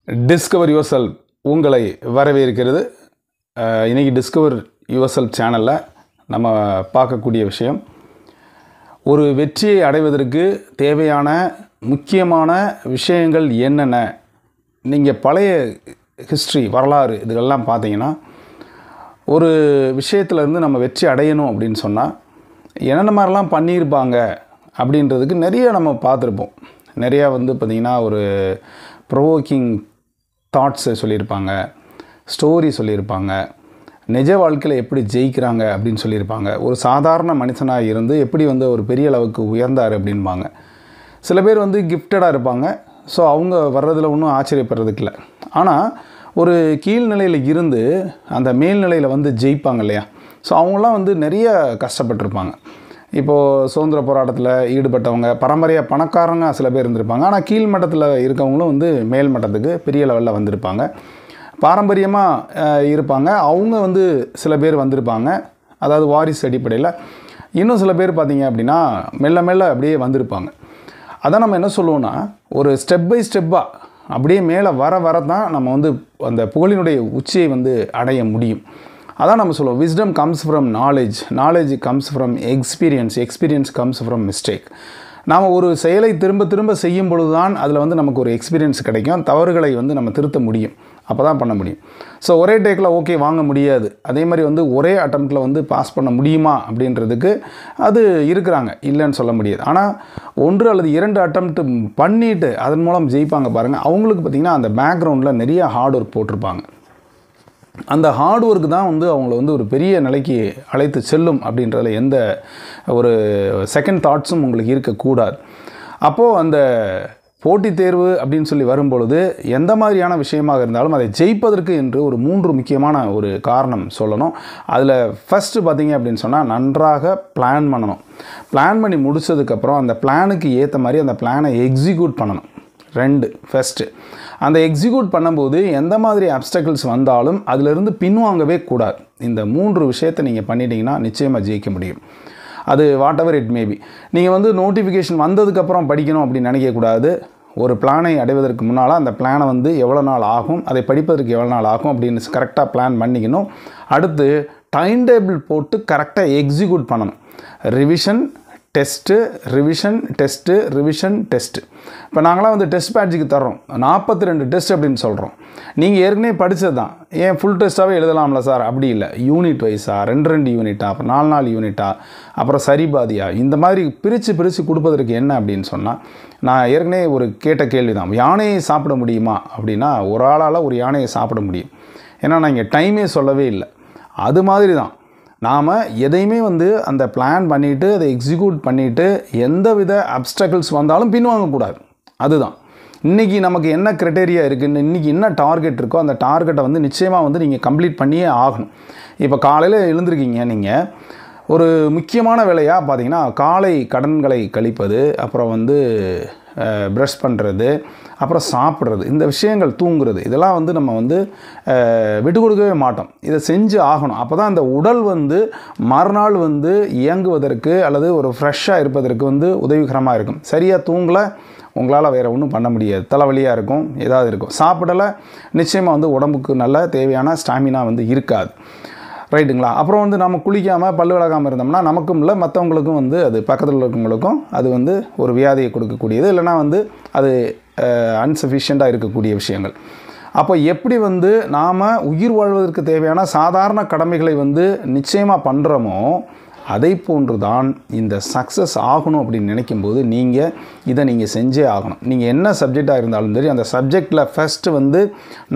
Discover your self உங்களை வரவேற்கிறது. இன்றைக்கி டிஸ்கவர் யுவர் செல்ஃப் சேனலில் நம்ம பார்க்கக்கூடிய விஷயம், ஒரு வெற்றியை அடைவதற்கு தேவையான முக்கியமான விஷயங்கள் என்னென்ன. நீங்கள் பழைய ஹிஸ்ட்ரி, வரலாறு இதுகள்லாம் பார்த்தீங்கன்னா, ஒரு விஷயத்துலேருந்து நம்ம வெற்றி அடையணும் அப்படின்னு சொன்னால் என்னென்ன மாதிரிலாம் பண்ணியிருப்பாங்க அப்படின்றதுக்கு நிறைய நம்ம பார்த்துருப்போம். நிறையா பார்த்திங்கன்னா ஒரு ப்ரொவோக்கிங் தாட்ஸை சொல்லியிருப்பாங்க, ஸ்டோரி சொல்லியிருப்பாங்க, நிஜ வாழ்க்கையில் எப்படி ஜெயிக்கிறாங்க அப்படின்னு சொல்லியிருப்பாங்க, ஒரு சாதாரண மனுஷனாக இருந்து எப்படி ஒரு பெரிய அளவுக்கு உயர்ந்தார் அப்படின்பாங்க. சில பேர் கிஃப்டடாக இருப்பாங்க, ஸோ அவங்க வர்றதில் ஒன்றும் ஆச்சரியப்படுறதுக்கு இல்லை. ஆனால் ஒரு கீழ்நிலையில் இருந்து அந்த மேல்நிலையில் ஜெயிப்பாங்க இல்லையா, ஸோ அவங்களாம் நிறைய கஷ்டப்பட்டிருப்பாங்க. இப்போது சுதந்திர போராட்டத்தில் ஈடுபட்டவங்க பரம்பரையாக பணக்காரங்க சில பேர் இருந்திருப்பாங்க, ஆனால் கீழ் மட்டத்தில் இருக்கவங்களும் மேல் மட்டத்துக்கு பெரிய லெவலில் வந்திருப்பாங்க. பாரம்பரியமாக இருப்பாங்க, அவங்க சில பேர் வந்திருப்பாங்க, அதாவது வாரிசு அடிப்படையில். இன்னும் சில பேர் பார்த்திங்க அப்படின்னா மெல்ல மெல்ல அப்படியே வந்திருப்பாங்க. அதான் நம்ம என்ன சொல்லுவோன்னா, ஒரு ஸ்டெப் பை ஸ்டெப்பாக அப்படியே மேலே வர தான் நம்ம அந்த புகழினுடைய உச்சியை அடைய முடியும். அதான் நம்ம சொல்லுவோம், wisdom comes from knowledge, knowledge comes from experience, experience comes from mistake. நாம் ஒரு செயலை திரும்ப திரும்ப செய்யும் பொழுது தான் அதில் நமக்கு ஒரு எக்ஸ்பீரியன்ஸ் கிடைக்கும். தவறுகளை நம்ம திருத்த முடியும், அப்போ தான் பண்ண முடியும். ஸோ ஒரே டேக்கில் ஓகே வாங்க முடியாது. அதே மாதிரி ஒரே அட்டம்ப்டில் பாஸ் பண்ண முடியுமா அப்படின்றதுக்கு அது இருக்கிறாங்க, இல்லைன்னு சொல்ல முடியாது. ஆனால் 1 அல்லது 2 அட்டம்ப்ட் பண்ணிவிட்டு அதன் மூலம் ஜெயிப்பாங்க பாருங்கள். அவங்களுக்கு பார்த்திங்கன்னா அந்த பேக்ரவுண்டில் நிறைய ஹார்ட் ஒர்க் போட்டிருப்பாங்க. அந்த ஹார்ட் ஒர்க் தான் அவங்கள ஒரு பெரிய நிலைக்கு அழைத்து செல்லும் அப்படின்றதுல எந்த ஒரு செகண்ட் தாட்ஸும் உங்களுக்கு இருக்கக்கூடாது. அப்போது அந்த போட்டித் தேர்வு அப்படின்னு சொல்லி வரும்பொழுது எந்த மாதிரியான விஷயமாக இருந்தாலும் அதை ஜெயிப்பதற்கு என்று ஒரு 3 முக்கியமான ஒரு காரணம் சொல்லணும். அதில் ஃபஸ்ட்டு பார்த்திங்க அப்படின்னு சொன்னால், நன்றாக பிளான் பண்ணணும். பிளான் பண்ணி முடித்ததுக்கப்புறம் அந்த பிளானுக்கு ஏற்ற மாதிரி அந்த பிளானை எக்ஸிக்யூட் பண்ணணும். 2 ஃபஸ்ட்டு அந்த எக்ஸிக்யூட் பண்ணும்போது எந்த மாதிரி அப்டக்கிள்ஸ் வந்தாலும் அதிலிருந்து பின்வாங்கவே கூடாது. இந்த 3 விஷயத்தை நீங்கள் பண்ணிட்டீங்கன்னா நிச்சயமாக ஜெயிக்க முடியும். அது வாட் எவர் இட் மேபி. நீங்கள் நோட்டிஃபிகேஷன் வந்ததுக்கப்புறம் படிக்கணும் அப்படின்னு நினைக்கக்கூடாது. ஒரு பிளானை அடைவதற்கு முன்னால் அந்த பிளானை எவ்வளோ நாள் ஆகும், அதை படிப்பதற்கு எவ்வளோ நாள் ஆகும் அப்படின்னு கரெக்டாக பிளான் பண்ணிக்கணும். அடுத்து டைம் டேபிள் போட்டு கரெக்டாக எக்ஸிக்யூட் பண்ணணும். Revision test, revision test, revision test. இப்போ நாங்களாம் டெஸ்ட் பேட்ஜுக்கு தர்றோம், 42 டெஸ்ட் அப்படின்னு சொல்கிறோம். நீங்கள் ஏற்கனவே படித்தது தான், ஏன் ஃபுல் டெஸ்ட்டாகவே எழுதலாம்ல சார்? அப்படி இல்லை, யூனிட் வைஸாக 2 யூனிட்டா, அப்புறம் 4 யூனிட்டா, அப்புறம் சரிபாதியா, இந்த மாதிரி பிரித்து கொடுப்பதற்கு என்ன அப்படின்னு சொன்னால், நான் ஏற்கனவே ஒரு கேட்ட கேள்வி தான், யானையை சாப்பிட முடியுமா அப்படின்னா, ஒரு ஆளால் ஒரு யானையை சாப்பிட முடியும். ஏன்னா நான் இங்கே டைமே சொல்லவே இல்லை. அது மாதிரி தான் நாம் எதையுமே அந்த பிளான் பண்ணிவிட்டு அதை எக்ஸிக்யூட் பண்ணிவிட்டு எந்த வித அப்டக்கிள்ஸ் வந்தாலும் பின்வாங்கக்கூடாது. அதுதான் இன்றைக்கி நமக்கு என்ன க்ரைட்டேரியா இருக்குன்னு, இன்றைக்கி என்ன டார்கெட் இருக்கோ அந்த டார்கெட்டை நிச்சயமாக நீங்கள் கம்ப்ளீட் பண்ணியே ஆகணும். இப்போ காலையில் எழுந்திருக்கீங்க, நீங்கள் ஒரு முக்கியமான வேலையாக பார்த்தீங்கன்னா காலை கடன்களை கழிப்பது, அப்புறம் ப்ரஷ் பண்ணுறது, அப்புறம் சாப்பிட்றது, இந்த விஷயங்கள், தூங்குறது, இதெல்லாம் நம்ம விட்டு கொடுக்கவே மாட்டோம். இதை செஞ்சு ஆகணும். அப்போ தான் அந்த உடல் மறுநாள் இயங்குவதற்கு அல்லது ஒரு ஃப்ரெஷ்ஷாக இருப்பதற்கு உதவிகரமாக இருக்கும். சரியாக தூங்கலை, உங்களால் வேறு ஒன்றும் பண்ண முடியாது. தலைவலியாக இருக்கும், ஏதாவது இருக்கும். சாப்பிடலை, நிச்சயமாக உடம்புக்கு நல்ல தேவையான ஸ்டாமினா இருக்காது. ரைட்டுங்களா? அப்புறம் நம்ம குளிக்காமல் பல் விளக்காமல் இருந்தோம்னா நமக்கும் இல்லை, மற்றவங்களுக்கும் அது பக்கத்தில் இருக்கவங்களுக்கும் அது ஒரு வியாதியை கொடுக்கக்கூடியது, இல்லைனா அது அன்சஃபிஷியண்ட்டாக இருக்கக்கூடிய விஷயங்கள். அப்போ எப்படி நாம் உயிர் வாழ்வதற்கு தேவையான சாதாரண கடமைகளை நிச்சயமாக பண்ணுறோமோ, அதை போன்று தான் இந்த சக்ஸஸ் ஆகணும் அப்படின்னு நினைக்கும்போது நீங்கள் செஞ்சே ஆகணும். நீங்கள் என்ன சப்ஜெக்டாக இருந்தாலும் சரி, அந்த சப்ஜெக்டில் ஃபஸ்ட்டு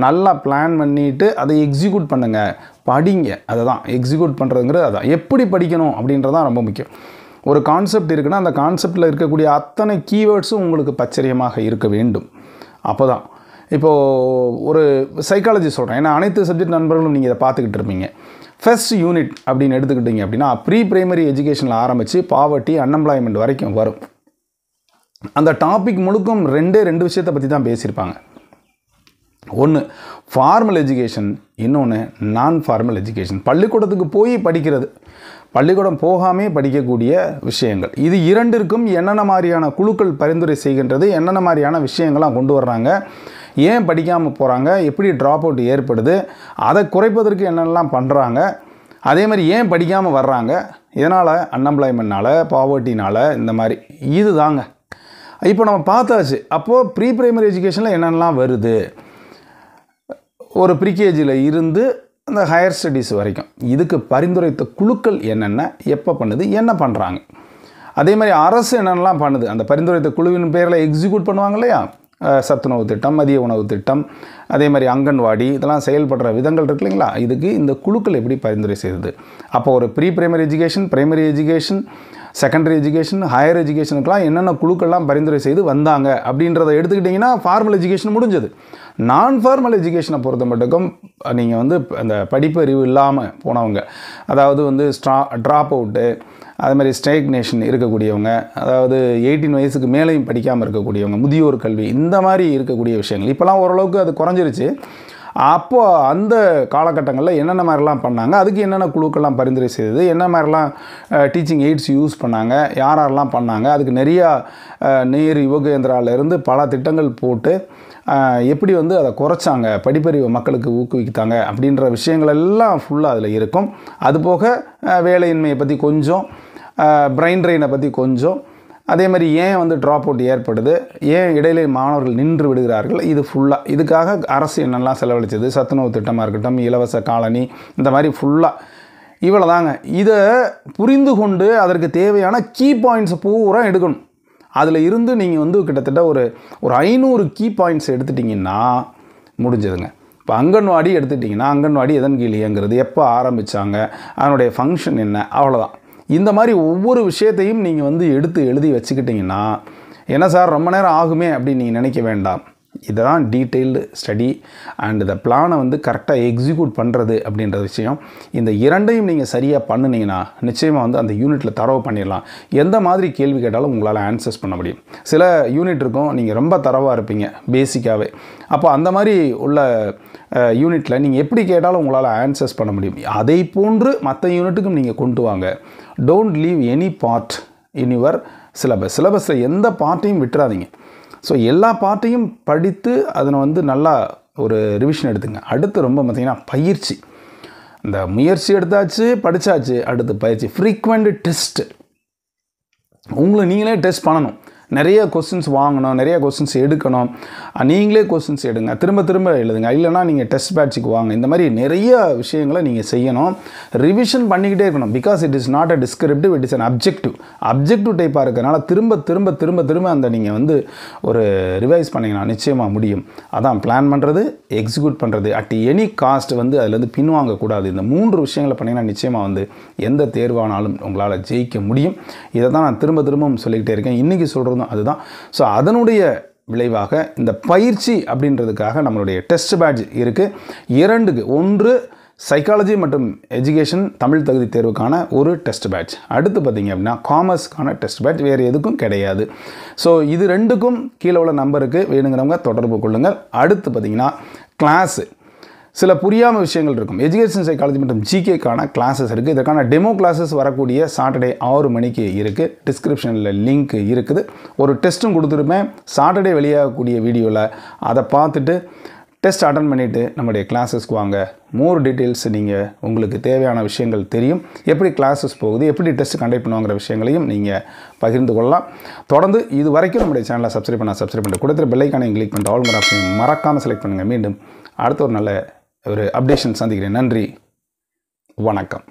நல்லா பிளான் பண்ணிவிட்டு அதை எக்ஸிக்யூட் பண்ணுங்கள், படிங்க. அதை தான் எக்ஸிக்யூட் பண்ணுறதுங்கிறது. அதான் எப்படி படிக்கணும் அப்படின்றதான் ரொம்ப முக்கியம். ஒரு கான்செப்ட் இருக்குன்னா அந்த கான்செப்டில் இருக்கக்கூடிய அத்தனை கீவேர்ட்ஸும் உங்களுக்கு பச்சரியமாக இருக்க வேண்டும். அப்போ தான் இப்போது ஒரு சைக்காலஜி சொல்கிறேன், ஏன்னா அனைத்து சப்ஜெக்ட் நண்பர்களும் நீங்கள் இதை பார்த்துக்கிட்டு இருப்பீங்க. ஃபர்ஸ்ட் யூனிட் அப்படின்னு எடுத்துக்கிட்டிங்க அப்படின்னா, ப்ரீ பிரைமரி எஜுகேஷனில் ஆரம்பித்து பாவர்ட்டி, அன்எம்ப்ளாய்மெண்ட் வரைக்கும் வரும். அந்த டாபிக் முழுக்கும் 2 விஷயத்தை பற்றி தான் பேசியிருப்பாங்க. ஒன்று ஃபார்மல் எஜுகேஷன், இன்னொன்று நான் ஃபார்மல் எஜுகேஷன். பள்ளிக்கூடத்துக்கு போய் படிக்கிறது, பள்ளிக்கூடம் போகாமே படிக்கக்கூடிய விஷயங்கள். இது 2ற்கும் என்னென்ன மாதிரியான குழுக்கள் பரிந்துரை செய்கின்றது, என்னென்ன மாதிரியான விஷயங்கள்லாம் கொண்டு வர்றாங்க, ஏன் படிக்காமல் போகிறாங்க, எப்படி ட்ராப் அவுட் ஏற்படுது, அதை குறைப்பதற்கு என்னெல்லாம் பண்ணுறாங்க, அதே மாதிரி ஏன் படிக்காமல் வர்றாங்க, இதனால் அன்எம்ப்ளாய்மெண்ட்னால, பாவர்ட்டினால், இந்த மாதிரி இது தாங்க. இப்போ நம்ம பார்த்தாச்சு. அப்போது ப்ரீ பிரைமரி எஜுகேஷனில் என்னென்னலாம் வருது, ஒரு ப்ரீகேஜியில் இருந்து அந்த ஹையர் ஸ்டடீஸ் வரைக்கும் இதுக்கு பரிந்துரைத்த குழுக்கள் என்னென்ன, எப்போ பண்ணுது, என்ன பண்ணுறாங்க, அதே மாதிரி அரசு என்னென்னலாம் பண்ணுது, அந்த பரிந்துரைத்த குழுவின் பேரில் எக்ஸிக்யூட் பண்ணுவாங்க இல்லையா, சத்துணவு திட்டம், மதிய உணவு திட்டம், அதே மாதிரி அங்கன்வாடி, இதெல்லாம் செயல்படுற விதங்கள் இருக்கு இல்லைங்களா, இதுக்கு இந்த குழுக்கள் எப்படி பரிந்துரை செய்யுது. அப்போ ஒரு free primary education, primary education, secondary education, higher எஜுகேஷனுக்கெலாம் என்னென்ன குழுக்கள்லாம் பரிந்துரை செய்து வந்தாங்க அப்படின்றத எடுத்துக்கிட்டிங்கன்னா ஃபார்மல் எஜுகேஷன் முடிஞ்சது. நான் ஃபார்மல் எஜுகேஷனை பொறுத்த மட்டுக்கும் நீங்கள் வந்து அந்த படிப்பறிவு இல்லாமல் போனவங்க, அதாவது வந்து ட்ராப் அவுட்டு, அது மாதிரி ஸ்டேக்னேஷன் இருக்கக்கூடியவங்க, அதாவது 18 வயசுக்கு மேலேயும் படிக்காமல் இருக்கக்கூடியவங்க, முதியோர் கல்வி, இந்த மாதிரி இருக்கக்கூடிய விஷயங்கள் இப்போலாம் ஓரளவுக்கு அது குறைஞ்சிருச்சு. அப்போது அந்த காலகட்டங்களில் என்னென்ன மாதிரிலாம் பண்ணாங்க, அதுக்கு என்னென்ன குழுக்கெல்லாம் பரிந்துரை செய்தது, என்ன மாதிரிலாம் டீச்சிங் எய்ட்ஸ் யூஸ் பண்ணாங்க, யாரெல்லாம் பண்ணாங்க, அதுக்கு நிறையா நேரு யுவகேந்திராவிலேருந்து பல திட்டங்கள் போட்டு எப்படி வந்து அதை குறைச்சாங்க, படிப்பறிவு மக்களுக்கு ஊக்குவித்தாங்க அப்படின்ற விஷயங்கள் எல்லாம் ஃபுல்லாக அதில் இருக்கும். அதுபோக வேலையின்மையை பற்றி கொஞ்சம், பிரைன் ட்ரெயினை பற்றி கொஞ்சம், அதே மாதிரி ஏன் வந்து ட்ராப் அவுட் ஏற்படுது, ஏன் இடையிலே மாணவர்கள் நின்று விடுகிறார்கள், இது ஃபுல்லாக இதுக்காக அரசு என்னெல்லாம் செலவழிச்சது, சத்துணவு திட்டமாக இருக்கட்டும், இலவச காலனி, இந்த மாதிரி ஃபுல்லாக இவ்வளோ தாங்க. இதை புரிந்து கொண்டு அதற்கு தேவையான கீ பாயிண்ட்ஸ் பூரா எடுக்கணும். அதில் இருந்து நீங்கள் வந்து கிட்டத்தட்ட ஒரு 500 கீ பாயிண்ட்ஸ் எடுத்துட்டிங்கன்னா முடிஞ்சதுங்க. இப்போ அங்கன்வாடி எடுத்துட்டிங்கன்னா அங்கன்வாடி எதன் கீழ் இயங்குறது, எப்போ ஆரம்பித்தாங்க, அதனுடைய ஃபங்க்ஷன் என்ன, அவ்வளோதான். இந்த மாதிரி ஒவ்வொரு விஷயத்தையும் நீங்கள் வந்து எடுத்து எழுதி வச்சுக்கிட்டிங்கன்னா, என்ன சார் ரொம்ப நேரம் ஆகுமே அப்படின்னு நீங்கள் நினைக்க வேண்டாம். இதுதான் டீட்டெயில்டு ஸ்டடி அண்ட் இந்த பிளானை வந்து கரெக்டாக எக்ஸிக்யூட் பண்ணுறது அப்படின்ற விஷயம். இந்த இரண்டையும் நீங்கள் சரியாக பண்ணினீங்கன்னா நிச்சயமாக வந்து அந்த யூனிட்டில் தரவு பண்ணிடலாம். எந்த மாதிரி கேள்வி கேட்டாலும் உங்களால் ஆன்சர்ஸ் பண்ண முடியும். சில யூனிட் இருக்கும், நீங்கள் ரொம்ப தரவாக இருப்பீங்க பேசிக்காகவே, அப்போ அந்த மாதிரி உள்ள யூனிட்டில் நீங்கள் எப்படி கேட்டாலும் உங்களால் ஆன்சர்ஸ் பண்ண முடியும். அதை போன்று மற்ற யூனிட்டுக்கும் நீங்கள் கொண்டு வாங்க. Don't leave any part in your சிலபஸில் எந்த பார்ட்டையும் விட்டுறாதீங்க. ஸோ எல்லா பார்ட்டையும் படித்து அதனை வந்து நல்லா ஒரு ரிவிஷன் எடுத்துங்க. அடுத்து ரொம்ப பார்த்திங்கன்னா பயிற்சி. இந்த முயற்சி எடுத்தாச்சு, படித்தாச்சு, அடுத்து பயிற்சி. ஃப்ரீக்வெண்ட் டெஸ்ட்டு, உங்களை நீங்களே டெஸ்ட் பண்ணணும். நிறைய கொஸ்டின்ஸ் வாங்கணும், நிறைய கொஸ்டின்ஸ் எடுக்கணும். நீங்களே கொஸ்டின்ஸ் எடுங்க, திரும்ப திரும்ப எழுதுங்க. இல்லைனா நீங்கள் டெஸ்ட் பேட்சுக்கு வாங்க. இந்த மாதிரி நிறைய விஷயங்களை நீங்கள் செய்யணும். ரிவிஷன் பண்ணிக்கிட்டே இருக்கணும். Because it is not a descriptive, it is an objective டைப்பாக இருக்கிறனால திரும்ப திரும்ப திரும்ப திரும்ப அந்த நீங்கள் வந்து ஒரு ரிவைஸ் பண்ணிங்கன்னா நிச்சயமாக முடியும். அதான் பிளான் பண்ணுறது, எக்ஸிக்யூட் பண்ணுறது, அட் எனி காஸ்ட் வந்து அதிலேருந்து பின்வாங்கக்கூடாது. இந்த 3 விஷயங்களை பண்ணிங்கன்னா நிச்சயமாக வந்து எந்த தேர்வானாலும் உங்களால் ஜெயிக்க முடியும். இதை தான் நான் திரும்ப திரும்பவும் சொல்லிக்கிட்டே இருக்கேன். இன்றைக்கி சொல்கிறது அதுதான். ஸோ அதனுடைய விளைவாக இந்த பயிற்சி அப்படின்றதுக்காக நம்மளுடைய டெஸ்ட் பேட்ச் இருக்குது. 2க்கு, 1 சைக்காலஜி மற்றும் எஜுகேஷன் தமிழ் தகுதி தேர்வுக்கான ஒரு டெஸ்ட் பேட்ச். அடுத்து பார்த்திங்க அப்படின்னா காமர்ஸ்க்கான டெஸ்ட் பேட்ச், வேறு எதுக்கும் கிடையாது. ஸோ இது 2க்கும் கீழே உள்ள நம்பருக்கு வேணுங்கிறவங்க தொடர்பு கொள்ளுங்கள். அடுத்து பார்த்திங்கன்னா கிளாஸு, சில புரியாமல் விஷயங்கள் இருக்கும். எஜுகேஷன் சைக்காலஜி மற்றும் ஜிகேக்கான கிளாஸஸ் இருக்குது. இதற்கான டெமோ கிளாஸஸ் வரக்கூடிய சாட்டர்டே 6 மணிக்கு இருக்குது. டிஸ்கிரிப்ஷனில் லிங்க் இருக்குது. ஒரு டெஸ்ட்டும் கொடுத்துருப்பேன் சாட்டர்டே வெளியாகக்கூடிய வீடியோவில். அதை பார்த்துட்டு டெஸ்ட் அட்டன் பண்ணிவிட்டு நம்முடைய கிளாஸஸ்க்கு வாங்க. மோர் டீட்டெயில்ஸ் நீங்கள் உங்களுக்கு தேவையான விஷயங்கள் தெரியும். எப்படி கிளாஸஸ் போகுது, எப்படி டெஸ்ட் கண்டக்ட் பண்ணுவாங்கிற விஷயங்களையும் நீங்கள் பகிர்ந்து கொள்ளலாம். தொடர்ந்து இது வரைக்கும் நம்முடைய சேனலை சப்ஸ்கிரைப் பண்ணிட்டு கொடுத்துரு பெல் ஐக்கானை கிளிக் பண்ணிட்டு ஆல்ங்கிற ஆப்ஷனை மறக்காமல் செலக்ட் பண்ணுங்கள். மீண்டும் அடுத்த ஒரு நல்ல ஒரு அப்டேஷன் சந்திக்கிறேன். நன்றி, வணக்கம்.